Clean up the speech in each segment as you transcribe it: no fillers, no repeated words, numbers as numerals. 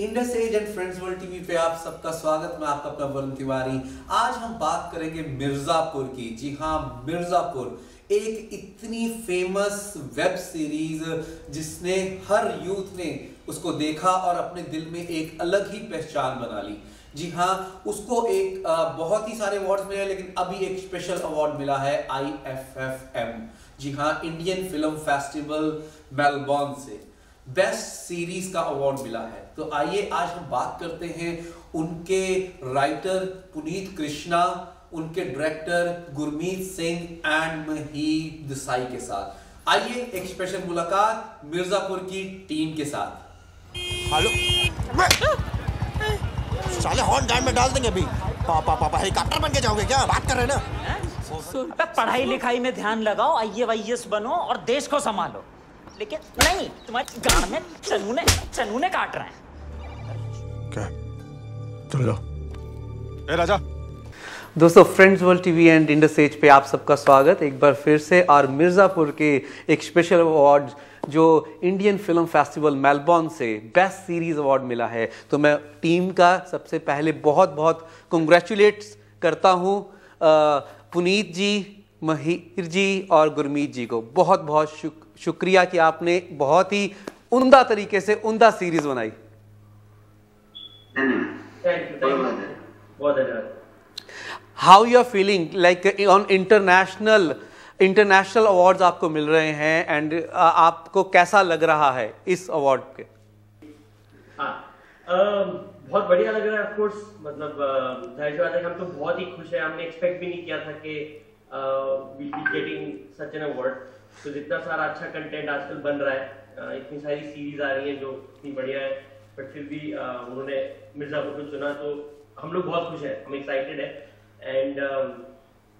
Indus Age and Friends World TV पे आप सबका स्वागत। मैं आपका अपना वरुण तिवारी। आज हम बात करेंगे मिर्जापुर की। जी हाँ, मिर्जापुर एक इतनी फेमस वेब सीरीज जिसने हर यूथ ने उसको देखा और अपने दिल में एक अलग ही पहचान बना ली। जी हाँ, उसको एक बहुत ही सारे अवार्ड्स मिले, लेकिन अभी एक स्पेशल अवार्ड मिला है IFFM। जी हाँ, इंडियन फिल्म फेस्टिवल मेलबर्न से बेस्ट सीरीज का अवार्ड मिला है। तो आइए आज हम बात करते हैं उनके राइटर पुनीत कृष्णा, उनके डायरेक्टर गुरमीत सिंह एंड महीप देसाई के साथ। आइए एक स्पेशल मुलाकात मिर्जापुर की टीम के साथ। हेलो, साले हॉर्न टाइम में डाल देंगे अभी। पापा हेलीकॉप्टर बन के जाओगे क्या? बात कर रहे हैं ना। पढ़ाई लिखाई में ध्यान लगाओ, IAS बनो और देश को संभालो। लेकिन नहीं, तुम्हारे गांड में चनूने काट रहे हैं। क्या? चलो जाओ। ए राजा। दोस्तों, Friends World TV and Indus Age पे आप सबका स्वागत एक बार फिर से। और मिर्जापुर के एक स्पेशल अवार्ड जो इंडियन फिल्म फेस्टिवल मेलबर्न से बेस्ट सीरीज अवार्ड मिला है, तो मैं टीम का सबसे पहले बहुत बहुत कंग्रेचुलेट्स करता हूँ पुनीत जी, महीर जी और गुरमीत जी को। बहुत बहुत शुक्रिया कि आपने बहुत ही उम्दा तरीके से उम्दा सीरीज बनाई। How you are feeling like on international awards आपको मिल रहे हैं एंड आपको कैसा लग रहा है इस अवार्ड के? बहुत बढ़िया लग रहा है। ऑफ कोर्स, मतलब जाहिर सी बात है, हम तो बहुत ही खुश है। हमने एक्सपेक्ट भी नहीं किया था कि we'll be getting such an award। तो जितना सारा अच्छा कंटेंट आजकल बन रहा है, इतनी सारी सीरीज आ रही हैं जो इतनी बढ़िया है, बट फिर भी उन्होंने मिर्जापुर को चुना, तो हम लोग बहुत खुश हैं, हम एक्साइटेड है। एंड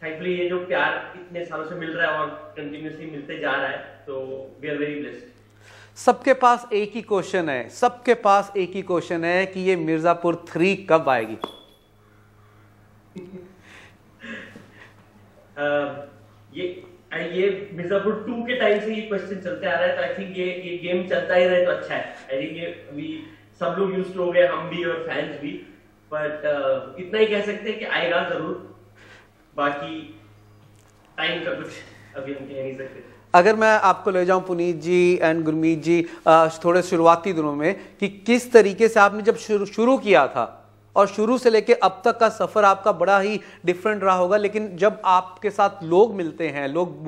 थैंकफुली ये जो प्यार इतने सालों से मिल रहा है और कंटिन्यूसली मिलते जा रहा है, तो वी आर वेरी ब्लेस्ड। सबके पास एक ही क्वेश्चन है कि ये मिर्जापुर 3 कब आएगी? ये मिर्जापुर 2 के टाइम से ये क्वेश्चन चलते आ रहा है, तो आई थिंक ये गेम चलता ही रहे तो अच्छा है। आई थिंक ये सब लोग यूज्ड हो गए, हम भी और फैंस भी, बट इतना ही कह सकते हैं कि आएगा जरूर। बाकी टाइम का कुछ अभी हम कह नहीं सकते। अगर मैं आपको ले जाऊं पुनीत जी एंड गुरमीत जी थोड़े शुरुआती दिनों में, कि किस तरीके से आपने जब शुरू किया था और शुरू से लेके अब तक का सफर आपका बड़ा ही डिफरेंट रहा होगा, लेकिन जब आपके साथ लोग मिलते हैं, लोग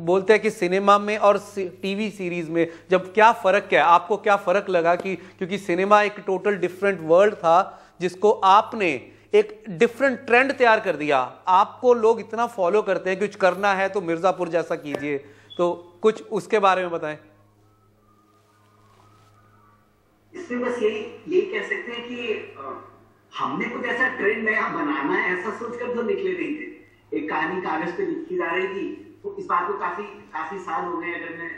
बोलते हैं कि सिनेमा में और टीवी सीरीज में जब क्या फ़र्क है, आपको क्या फ़र्क लगा? कि क्योंकि सिनेमा एक टोटल डिफरेंट वर्ल्ड था जिसको आपने एक डिफरेंट ट्रेंड तैयार कर दिया। आपको लोग इतना फॉलो करते हैं, कुछ करना है तो मिर्जापुर जैसा कीजिए, तो कुछ उसके बारे में बताएं। इसमें बस यही कह सकते हैं कि हमने कुछ ऐसा ट्रेंड नया बनाना है ऐसा सोचकर तो निकले नहीं थे। एक कहानी कागज पे लिखी जा रही थी, तो इस बात को काफी साल हो गए। अगर मैं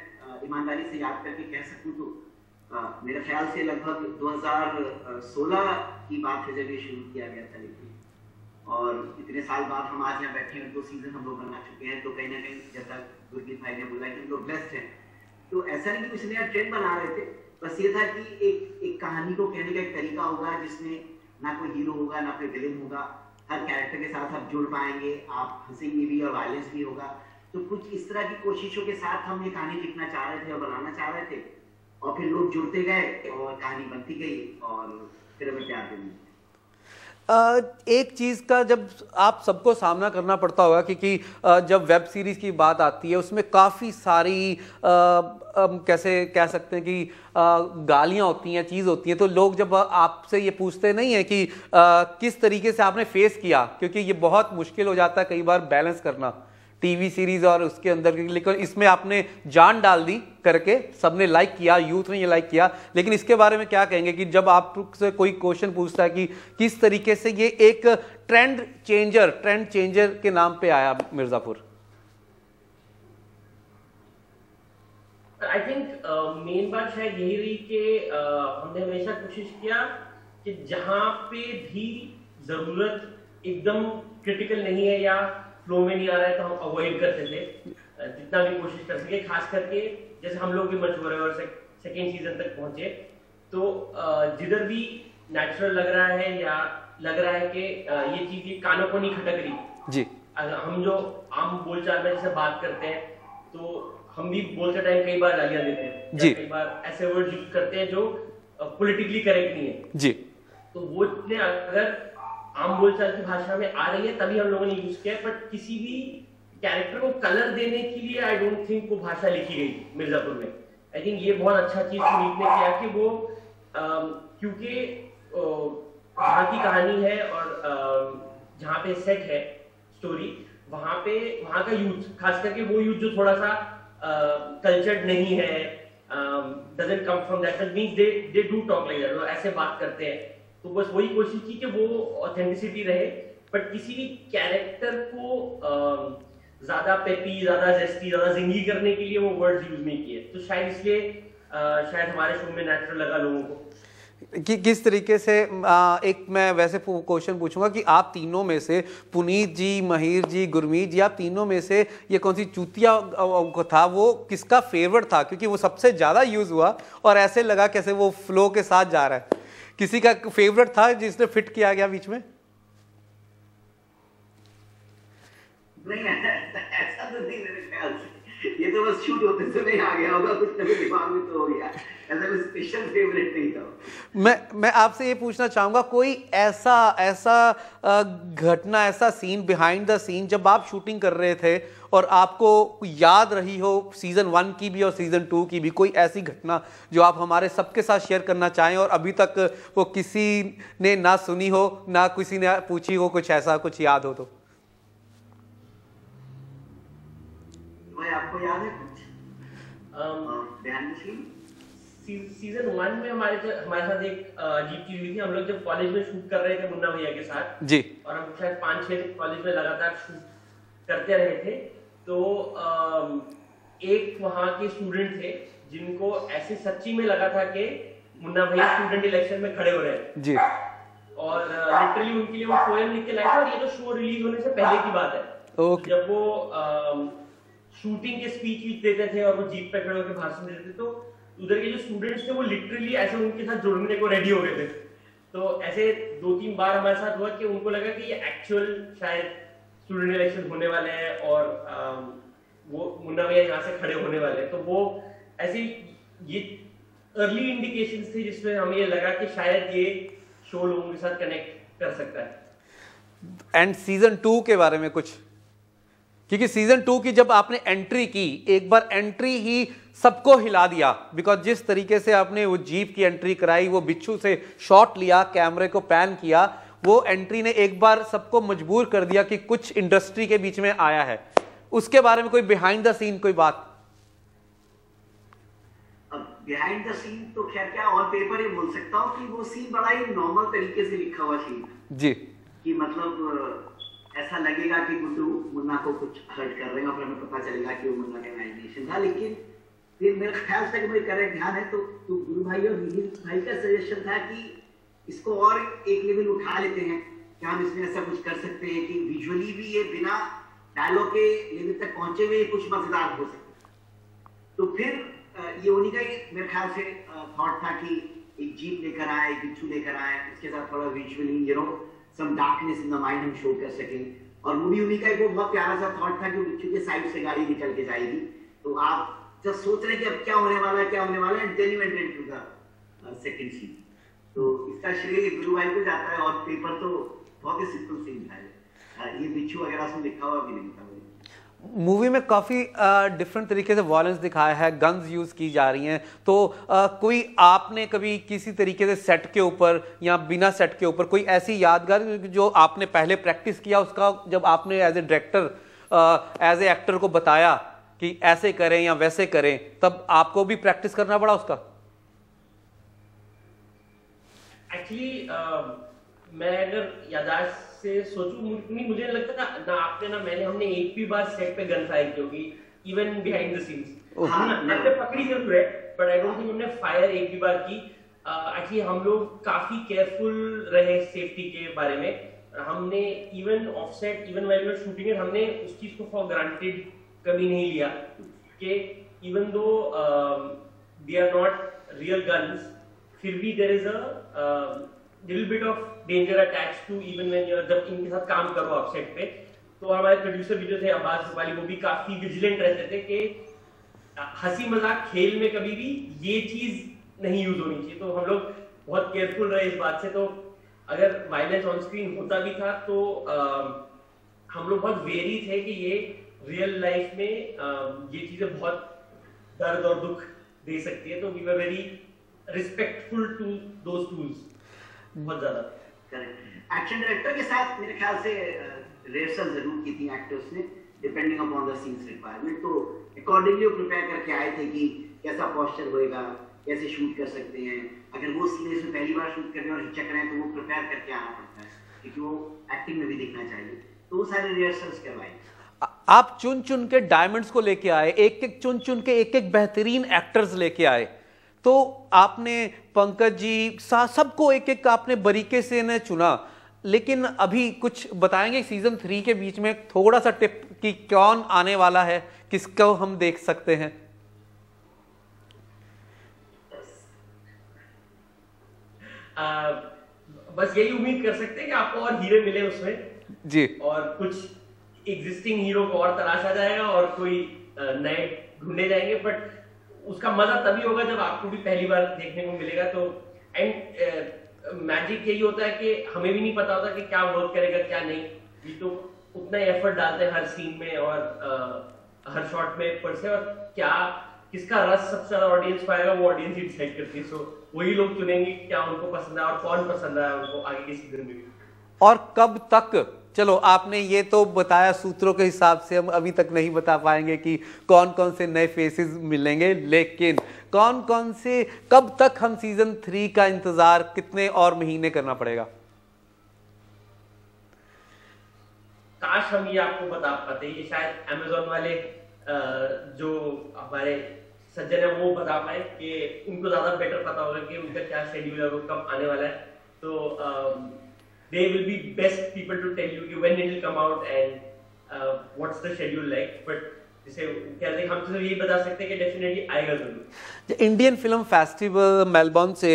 ईमानदारी से याद करके कह सकूं तो मेरे ख्याल से लगभग 2016 की बात है जब ये शुरू किया गया था लिखना। और इतने साल बाद हम आज यहाँ बैठे हैं, 2 सीजन हम लोग बना चुके हैं, तो कहीं ना कहीं जैसा गुरमीत भाई ने बोला कि हम लोग ब्लेस्ड हैं। तो ऐसा नहीं कि कुछ नया ट्रेंड बना रहे थे, बस ये था कि एक कहानी को कहने का एक तरीका होगा जिसमें ना कोई हीरो होगा ना कोई विलेन होगा, हर कैरेक्टर के साथ आप जुड़ पाएंगे, आप हंसेंगे भी और वायलेंस भी होगा। तो कुछ इस तरह की कोशिशों के साथ हम ये कहानी लिखना चाह रहे थे और बनाना चाह रहे थे, और फिर लोग जुड़ते गए और कहानी बनती गई और फिर हमें प्यार देने। एक चीज़ का जब आप सबको सामना करना पड़ता होगा, क्योंकि जब वेब सीरीज़ की बात आती है उसमें काफ़ी सारी कैसे कह सकते हैं कि गालियाँ होती हैं, चीज़ होती हैं, तो लोग जब आपसे ये पूछते नहीं है कि किस तरीके से आपने फेस किया, क्योंकि ये बहुत मुश्किल हो जाता है कई बार बैलेंस करना टीवी सीरीज और उसके अंदर, लेकिन इसमें आपने जान डाल दी करके, सबने लाइक किया, यूथ ने ये लाइक किया। लेकिन इसके बारे में क्या कहेंगे कि जब आपसे कोई क्वेश्चन पूछता है कि किस तरीके से ये एक ट्रेंड चेंजर के नाम पे आया मिर्जापुर? आई थिंक मेन बात शायद यही रही कि हमने हमेशा कोशिश किया कि जहां पे भी जरूरत एकदम क्रिटिकल नहीं है या फ्लो में नहीं आ रहा है, तो हम अवॉइड करते थे जितना भी कोशिश कर सके। खास करके जैसे हम लोग भी मजबूर है और सेकेंड सीजन तक पहुंचे, तो जिधर भी नेचुरल लग रहा है या लग रहा है कि ये चीज कानों को नहीं खटक रही जी, हम जो आम बोलचाल में जैसे बात करते हैं तो हम भी बोलते टाइम कई बार गालियां देते हैं जी, कई बार ऐसे वर्ड यूज करते हैं जो पॉलिटिकली करेक्ट नहीं है जी, तो वो चीजें अगर आम बोलचाल की भाषा में आ रही है तभी हम लोगों ने यूज किया है, बट किसी भी कैरेक्टर को कलर देने के लिए आई डोंट थिंक वो भाषा लिखी गई मिर्जापुर में। आई थिंक ये बहुत अच्छा चीज पुनीत ने किया कि वो क्योंकि वहाँ की कहानी है और जहाँ पे सेट है स्टोरी, वहाँ का यूथ, खास करके वो यूथ जो थोड़ा सा कल्चर्ड नहीं है, doesn't come from that means they do talk like that, ऐसे बात करते हैं। तो बस वही कोशिश की कि वो ऑथेंटिसिटी रहे, बट किसी भी कैरेक्टर को ज्यादा पेपी, ज्यादा जेस्टी, ज्यादा जिंगी करने के लिए वो वर्ड्स यूज नहीं किए। तो शायद इसलिए शायद हमारे शो में नेचुरल लगा लोगों को। कि किस तरीके से एक मैं वैसे क्वेश्चन पूछूंगा कि आप तीनों में से, पुनीत जी, महिर जी, गुरमीत जी, आप तीनों में से ये कौन सी चूतिया था, वो किसका फेवरेट था? क्योंकि वो सबसे ज्यादा यूज हुआ और ऐसे लगा कैसे वो फ्लो के साथ जा रहा है। किसी का फेवरेट था जिसने फिट किया गया बीच में? नहीं, ऐसा तो नहीं मेरे ख्याल से। ये तो बस शूट होते समय आ गया होगा, कुछ कभी दिमाग में तो हो गया। ऐसा कोई स्पेशल फेवरेट नहीं था। मैं आपसे ये पूछना चाहूंगा, कोई ऐसा घटना, ऐसा सीन बिहाइंड द सीन जब आप शूटिंग कर रहे थे और आपको याद रही हो सीजन 1 की भी और सीजन 2 की भी, कोई ऐसी घटना जो आप हमारे सबके साथ शेयर करना चाहें और अभी तक वो किसी ने ना सुनी हो, ना किसी ने पूछी हो, कुछ ऐसा कुछ याद हो तो? भाई आपको याद है कुछ? सीजन 1 में हमारे साथ एक अजीब चीज हुई थी। हम लोग जब कॉलेज में शूट कर रहे थे मुन्ना भैया के साथ जी, और हम शायद 5-6 कॉलेज में लगातार शूट करते रहे थे, तो एक वहाँ के स्टूडेंट थे जिनको ऐसे सच्ची में लगा था कि मुन्ना भैया स्टूडेंट इलेक्शन में खड़े हो रहे हैं जी, और लिटरली उनके लिए वो पोएम लिख के लाए थे। और ये तो शो रिलीज होने से पहले की बात है। ओके। जब वो शूटिंग के स्पीच देते थे और वो जीप पे खड़े होकर भाषण देते थे, तो उधर के जो स्टूडेंट्स थे वो लिटरली ऐसे उनके साथ जुड़ने को रेडी हो गए थे। तो ऐसे 2-3 बार हमारे साथ हुआ कि उनको लगा कि ये एक्चुअल शायद स्टूडेंट इलेक्शन होने वाले हैं और वो मुन्ना भैया यहाँ से खड़े होने वाले हैं। तो वो ऐसे ये अर्ली इंडिकेशंस थे जिसमें हमें ये लगा कि शायद ये शो लोगों के साथ कनेक्ट कर सकता है। एंड सीजन 2 के बारे में कुछ? क्योंकि सीजन 2 की जब आपने एंट्री की, एक बार एंट्री ही सबको हिला दिया, बिकॉज जिस तरीके से आपने वो जीप की एंट्री कराई, वो बिच्छू से शॉट लिया, कैमरे को पैन किया, वो एंट्री ने एक बार सबको मजबूर कर दिया कि कुछ इंडस्ट्री के बीच में आया है। उसके बारे में कोई बिहाइंड द सीन कोई बात? बिहाइंड द सीन तो खैर क्या ऑन पेपर ही बोल सकता हूँ कि वो सीन बड़ा ही नॉर्मल तरीके से लिखा हुआ सीन जी, कि मतलब ऐसा लगेगा कि गुड्डू मुन्ना को कुछ हर्ट कर रहे हैं और फिर हमें पता चलेगा कि वो मुन्ना का इमेजिनेशन था। लेकिन फिर मेरे ख्याल से अगर करेक्ट ध्यान है तो गुरु भाई और मिहिर भाई का सजेशन था कि इसको और एक लेवल उठा लेते हैं, क्या हम इसमें ऐसा कुछ कर सकते हैं कि विजुअली भी ये बिना डायलॉग के लेवल तक पहुंचे हुए कुछ मजेदार हो सके। तो फिर ये उन्हीं का मेरे ख्याल से थॉट था कि एक जीप लेकर आए, एक बिच्छू लेकर आए, उसके साथ थोड़ा visually some darkness in the mind हम शो कर सकें। और मूवी उन्हीं का एक वो बहुत प्यारा सा थॉट था कि बिच्छू के साइड से गाड़ी निकल के जाएगी, तो आप जब सोच रहे हैं कि अब क्या होने वाला है, क्या होने वाला है, then you went into the second scene। तो इसका श्रेय गुरु भाई को जाता है और पेपर तो बहुत ही सिंपल सीन था। ये बिच्छू वगैरह उसमें लिखा हुआ भी नहीं था। मूवी में काफ़ी डिफरेंट तरीके से वायलेंस दिखाया है, गन्स यूज़ की जा रही हैं, तो कोई आपने कभी किसी तरीके से सेट के ऊपर या बिना सेट के ऊपर कोई ऐसी यादगार जो आपने पहले प्रैक्टिस किया, उसका जब आपने as a director, as a actor को बताया कि ऐसे करें या वैसे करें, तब आपको भी प्रैक्टिस करना पड़ा उसका? एक्चुअली मैं अगर याददाश्त से सोचूं, मुझे लगता ना आपने ना मैंने हमने एक भी बार सेट पे गन फायर की होगी, इवन बिहाइंड द सीन्स। हमने पकड़ी जरूर है, बट आई डोंट थिंक हमने फायर एक भी बार की। एक्चुअली हम लोग काफी केयरफुल रहे सेफ्टी के बारे में। हमने even offset, even while we were shooting it, हमने उस चीज को फॉर ग्रांटेड कभी नहीं लिया कि even though they are not real guns, फिर भी there is a little bit of danger attached to even when you जब इनके साथ काम करो आप सेट पे, तो हमारे प्रोड्यूसर भी जो थे अब्बास रूपाली, वो भी काफी विजिलेंट रहते थे कि हंसी मजाक खेल में कभी भी ये चीज नहीं यूज होनी चाहिए। तो हम लोग बहुत केयरफुल रहे इस बात से। तो अगर वायलेंस ऑन स्क्रीन होता भी था तो हम लोग बहुत वेरी थे कि ये रियल लाइफ में ये चीजें बहुत दर्द और दुख दे सकती है। तो we were very respectful to those tools, बहुत ज्यादा। करेक्ट। एक्शन डायरेक्टर के साथ मेरे ख्याल से रिहर्सल जरूर की थी एक्टर्स ने, depending upon the scenes requirement. तो अकॉर्डिंगली वो प्रिपेयर करके आए थे कि कैसा पोस्चर होएगा, कैसे शूट कर सकते हैं। अगर वो सीन इसमें पहली बार शूट कर रहे हैं और हिचक रहे हैं तो वो प्रिपेयर करके आना पड़ता है, क्योंकि वो एक्टिंग में भी दिखना चाहिए। तो वो सारे रिहर्सल्स करवाए। आप चुन चुन के डायमंड्स को लेके आए, एक एक चुन चुन के एक एक बेहतरीन एक्टर्स लेके आए। तो आपने पंकज जी सबको एक एक आपने बारीकी से ने चुना, लेकिन अभी कुछ बताएंगे सीजन 3 के बीच में थोड़ा सा टिप कि कौन आने वाला है, किसको हम देख सकते हैं? बस यही उम्मीद कर सकते हैं कि आपको और हीरो मिले उसमें जी, और कुछ एग्जिस्टिंग हीरो को और तलाशा जाएगा और कोई नए ढूंढे जाएंगे। बट उसका मजा तभी होगा जब आपको भी पहली बार देखने को मिलेगा। तो एंड मैजिक यही होता है कि हमें भी नहीं पता होता कि क्या वर्क करेगा क्या नहीं। ये तो उतना एफर्ट डालते हैं हर सीन में और हर शॉट में पर से, और क्या किसका रस सबसे ज्यादा ऑडियंस पाएगा वो ऑडियंस ही डिसाइड करती है। सो वही लोग चुनेंगे क्या उनको पसंद है और कौन पसंद आया उनको आगे के सीजन में। और कब तक? चलो आपने ये तो बताया सूत्रों के हिसाब से, हम अभी तक नहीं बता पाएंगे कि कौन कौन से नए फेसेस मिलेंगे, लेकिन कौन कौन से, कब तक हम सीजन 3 का इंतजार, कितने और महीने करना पड़ेगा? काश हम ये आपको बता पाते। ये शायद अमेज़न वाले जो हमारे सज्जन है वो बता पाए कि उनको ज्यादा बेटर पता होगा कि उनका क्या शेड्यूल है, वो कब आने वाला है। तो they will be best people to tell you कि when it will come out and what's the schedule like। but जैसे कहते हैं हम तो यही बता सकते हैं कि डेफिनेटली आएगा जरूर। इंडियन फिल्म फेस्टिवल मेलबर्न से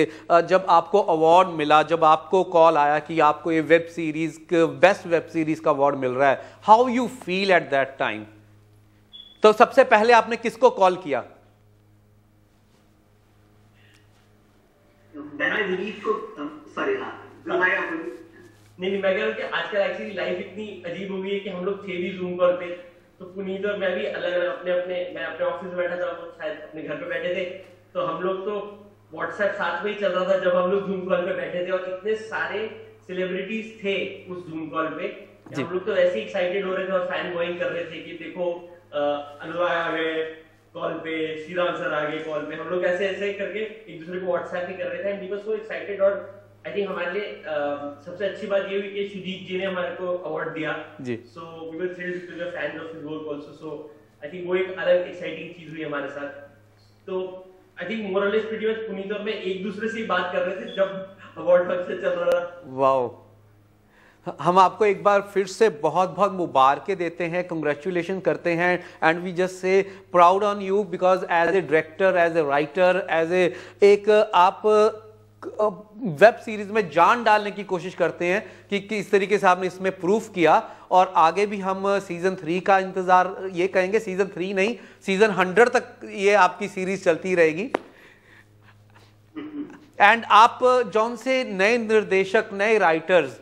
जब आपको अवार्ड मिला, जब आपको कॉल आया कि आपको ये web series best web series का अवार्ड मिल रहा है, how you feel at that time? तो सबसे पहले आपने किसको कॉल किया? नहीं मैं कह रहा हूँ कि आजकल एक्चुअली लाइफ इतनी अजीब हो गई है कि हम लोग थे भी जूम कॉल पे, तो पुनीत और मैं भी अलग अलग मैं अपने ऑफिस में बैठा था, वो शायद अपने घर पे बैठे थे, तो हम लोग तो व्हाट्सएप साथ में ही चल रहा था जब हम लोग जूम कॉल पे बैठे थे। और इतने सारे सेलिब्रिटीज थे उस जूम कॉल पे, हम लोग तो ऐसे एक्साइटेड हो रहे थे और फैन बॉइंग कर रहे थे कि देखो अनुराग आ गए कॉल पे, श्रीराम सर आ गए कॉल पे। हम लोग ऐसे ऐसे करके एक दूसरे को व्हाट्सएप ही कर रहे थे and we were so excited. और आई थिंक हमारे लिए सबसे अच्छी बात ये हुई कि सुजीत जी ने हमारे को अवार्ड दिया जी। So we were thrilled to be fans of his work also. So I think वो एक अलग एक्साइटिंग चीज हुई हमारे साथ। तो आई थिंक मोर और लेस प्रीटी मच पुनीत और मैं एक दूसरे से ही बात कर रहे थे जब अवार्ड फंक्शन चल रहा था। वाओ, हम आपको एक बार फिर से बहुत बहुत मुबारकें देते हैं, कंग्रेचुलेशन करते हैं and we just so proud on you because as a director, as a writer, as एक आप वेब सीरीज में जान डालने की कोशिश करते हैं कि किस तरीके से आपने इसमें प्रूफ किया। और आगे भी हम सीजन 3 का इंतजार, ये कहेंगे सीजन 3 नहीं, सीजन 100 तक ये आपकी सीरीज चलती रहेगी। एंड आप जौन से नए निर्देशक, नए राइटर्स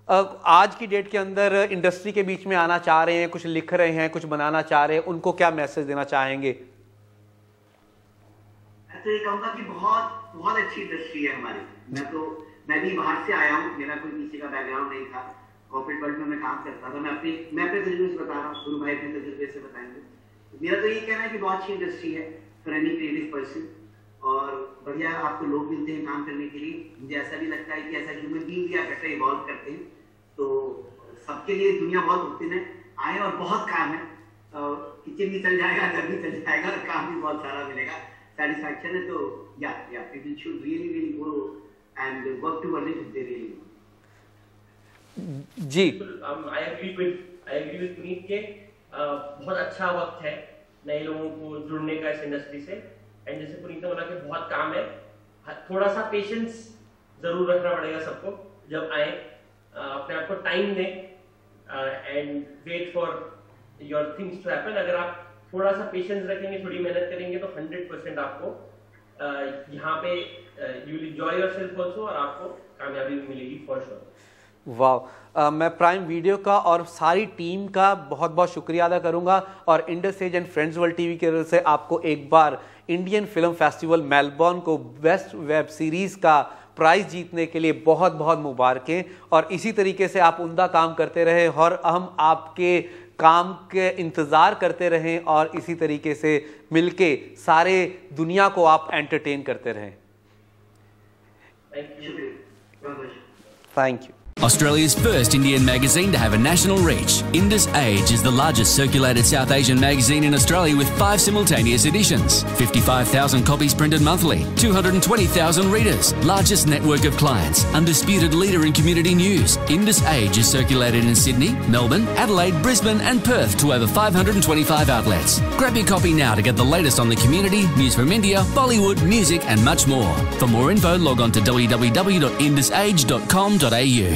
आज की डेट के अंदर इंडस्ट्री के बीच में आना चाह रहे हैं, कुछ लिख रहे हैं, कुछ बनाना चाह रहे हैं, उनको क्या मैसेज देना चाहेंगे? तो ये कहूंगा कि बहुत अच्छी इंडस्ट्री है हमारी। मैं भी बाहर से आया हूँ, मेरा कोई पीछे का बैकग्राउंड नहीं था, कॉर्पोरेट वर्ल्ड में मैं काम करता था। मैं अपने तजुर्बे से बता रहा हूँ, गुरु भाई अपने तजुर्बे से बताएंगे। मेरा तो ये कहना है कि बहुत अच्छी इंडस्ट्री है फॉर एनी क्रिएटिव पर्सन, और बढ़िया आपको लोग मिलते हैं काम करने के लिए। मुझे ऐसा भी लगता है कि ऐसा ह्यूमन बीइंग भी आप ऐसा इवॉल्व करते हैं, तो सबके लिए दुनिया बहुत ओपन है। आए और बहुत काम है, किचन भी चल जाएगा, घर भी चल जाएगा, काम भी बहुत सारा मिलेगा, satisfaction है। तो people should really go and work towards it if they really want। Ji, I agree with Puneet के बहुत अच्छा वक्त है नए लोगों को जुड़ने का इस इंडस्ट्री से। एंड जैसे पुनीत ने बोला कि बहुत काम है, थोड़ा सा पेशेंस जरूर रखना पड़ेगा सबको जब आए, अपने आप को टाइम दें and wait for your things to happen. अगर आप थोड़ा सा पेशेंस रखेंगे, थोड़ी मेहनत करेंगे तो 100% आपको यहाँ पे you will enjoy yourself also और आपको कामयाबी भी मिलेगी फॉर श्योर। वाह, मैं प्राइम वीडियो का और सारी टीम का बहुत बहुत शुक्रिया अदा करूंगा और Indus Age and Friends World TV की तरफ से आपको एक बार इंडियन फिल्म फेस्टिवल मेलबर्न को बेस्ट वेब सीरीज का प्राइज जीतने के लिए बहुत बहुत मुबारकें। और इसी तरीके से आप उम्दा काम करते रहे और हम आपके काम के इंतज़ार करते रहें और इसी तरीके से मिलके सारे दुनिया को आप एंटरटेन करते रहें। Thank you. Australia's first Indian magazine to have a national reach, Indus Age is the largest circulated South Asian magazine in Australia with 5 simultaneous editions, 55,000 copies printed monthly, 220,000 readers, largest network of clients, undisputed leader in community news. Indus Age is circulated in Sydney, Melbourne, Adelaide, Brisbane and Perth to over 525 outlets. Grab your copy now to get the latest on the community, news from India, Bollywood, music and much more. For more info, log on to www.indusage.com.au.